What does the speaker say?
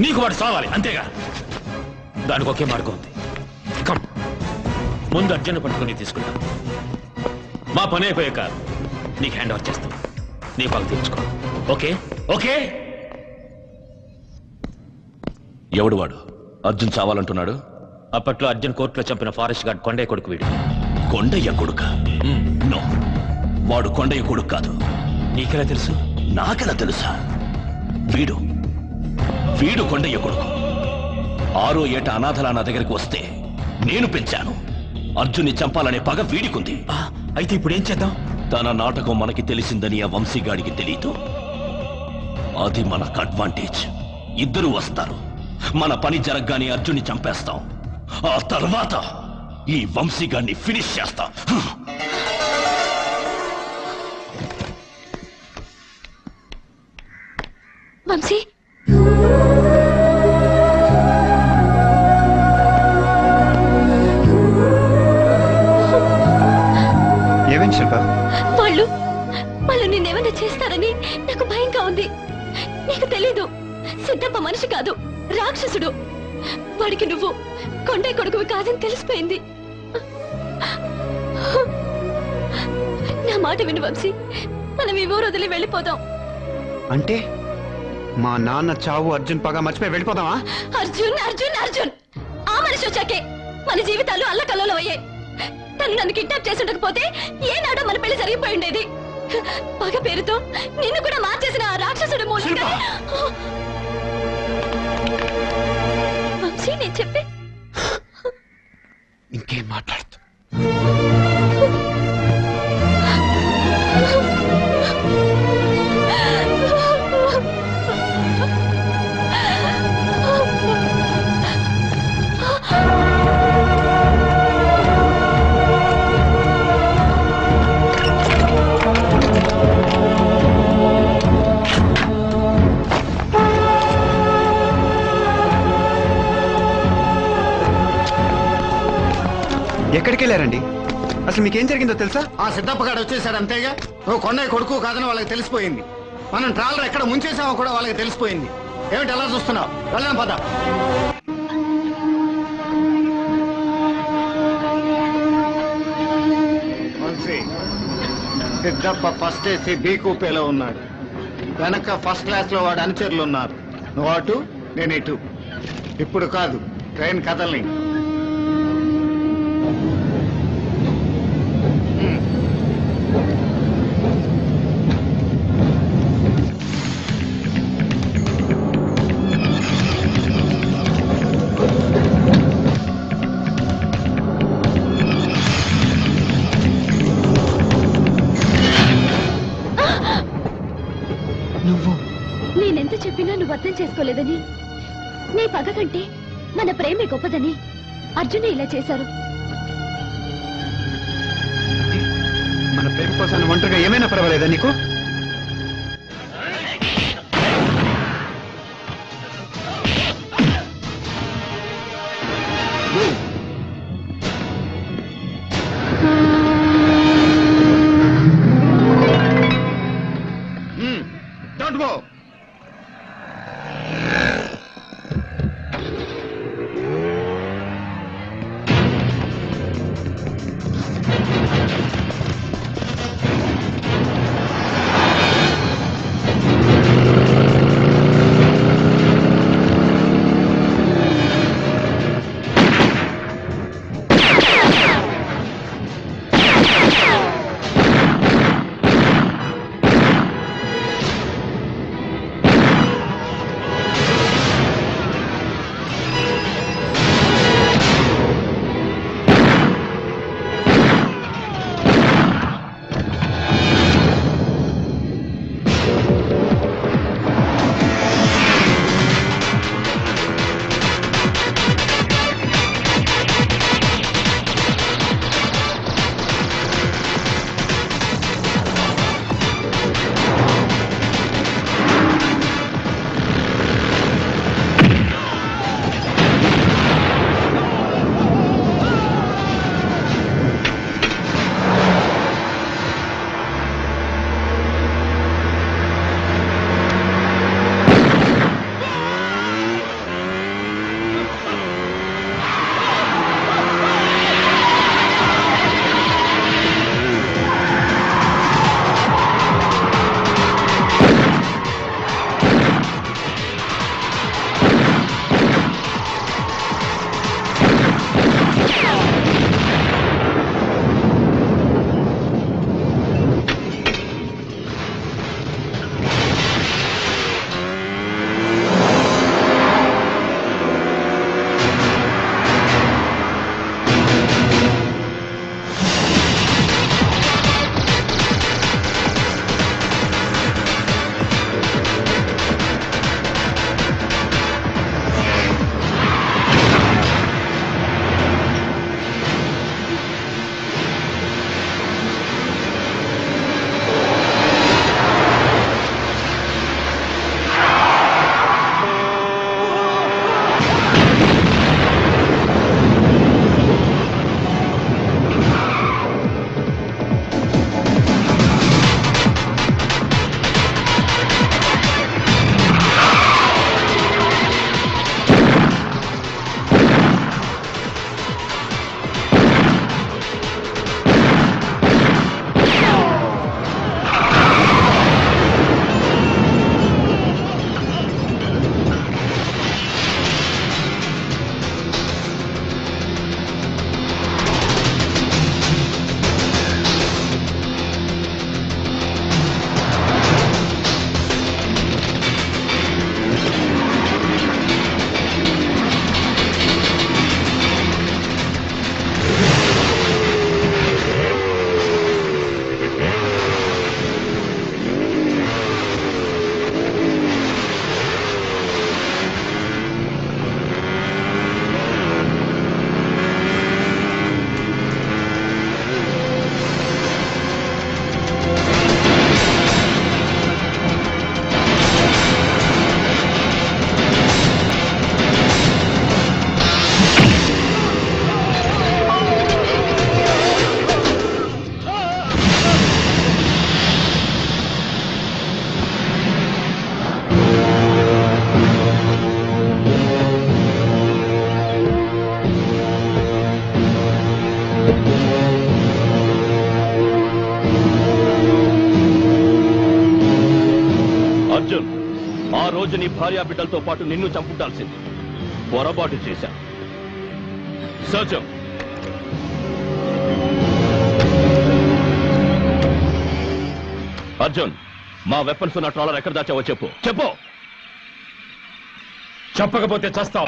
నీకు వాడు సావాలి అంతేగా. దానికి ఒకే మార్గం ఉంది. కమ్, ముందు అర్జున్ పట్టుకుని తీసుకుంటాం. మా పని అయిపోయాక నీకు హ్యాండ్ ఓవర్ చేస్తాం. నీ పని తీర్చుకో. Okay okay. ఎవడు వాడు? అర్జున్ చావాలంటున్నాడు. అప్పట్లో అర్జున్ కోర్టులో చంపిన ఫారెస్ట్ గార్డ్ కొండయ్య కొడుకు వీడు. కొండయ్య కొడుక? నో, వాడు కొండయ్య కొడుకు కాదు. నీకెలా తెలుసు? నాకెలా తెలుసా? వీడు వీడు కొండయ్య కొడుకు. 6వ ఏట అనాథలా నా దగ్గరికి వస్తే నేను పెంచాను. అర్జున్ని చంపాలనే పగ వీడికుంది. అయితే ఇప్పుడు ఏం చేద్దాం? తన నాటకం మనకి తెలిసిందని ఆ వంశీగాడికి తెలీదు. అది మనకు అడ్వాంటేజ్. ఇద్దరు వస్తారు. మన పని జరగగానే అర్జున్ని చంపేస్తాం. ఆ తర్వాత ఈ వంశీగాడిని ఫినిష్ చేస్తాం. వంశీ, ఏమేంటి శిల్ప? వాళ్ళు నిన్నేమన్నా చేస్తారని నాకు భయంగా ఉంది. నీకు తెలీదు, సిద్ధప్ప మనిషి కాదు, రాక్షసుడు. వాడికి నువ్వు కొండయ్య కొడుకువి కాదని తెలిసిపోయింది. నా మాట విను వంశీ, మనం ఈ ఊరు వదిలి వెళ్ళిపోదాం. అంటే మా నాన్న చావు అర్జున్ పగ మర్చిపోయి వెళ్ళిపోదామా? అర్జున్ అర్జున్ అర్జున్ ఆ మనిషి వచ్చాకే మన జీవితాలు అల్లకల్లోలం అయ్యాయి. తను నన్ను కిడ్నాప్ చేసి ఉండకపోతే ఏనాడో మన పెళ్లి జరిగిపోయి ఉండేది. పగ పేరుతో నిన్ను కూడా మార్చేసిన ఆ రాక్షసుడు మూలంగా. వంశీ, నేను చెప్పే ఇంకేం మాట్లాడుతూ ఎక్కడికి వెళ్ళారండి? అసలు మీకేం జరిగిందో తెలుసా? ఆ సిద్ధప్పగాడు వచ్చేసాడు అంతేగా. నువ్వు కొండయ్య కొడుకు కాదని వాళ్ళకి తెలిసిపోయింది. మనం ట్రాలర్ ఎక్కడ ముంచేసామో కూడా వాళ్ళకి తెలిసిపోయింది. ఏమిటి ఎలా చూస్తున్నావు? వెళ్ళాం పద. సిద్ధప్ప ఫస్ట్ ఏసీ బీ కూపేలో ఉన్నాడు. వెనక ఫస్ట్ క్లాస్ లో వాడు అనుచరులు ఉన్నారు. నువ్వు అటు, నేను ఇటు. ఇప్పుడు కాదు, ట్రైన్ కదలని. నేనెంత చెప్పినా నువ్వు అర్థం చేసుకోలేదని, నీ పగ కంటే మన ప్రేమే గొప్పదని అర్జునే ఇలా చేశారు. మన ప్రేమ కోసం ఒంటరిగా ఏమైనా పర్వాలేదా నీకు? Don't go. రోజు నీ భార్య బిడ్డలతో పాటు నిన్ను చంపుండాల్సింది. పొరపాటు చేశా. సర్చ్. అర్జున్, మా వెపన్స్ ఉన్న ట్రాలర్ ఎక్కడ దాచావో చెప్పు. చెప్పకపోతే చస్తావు.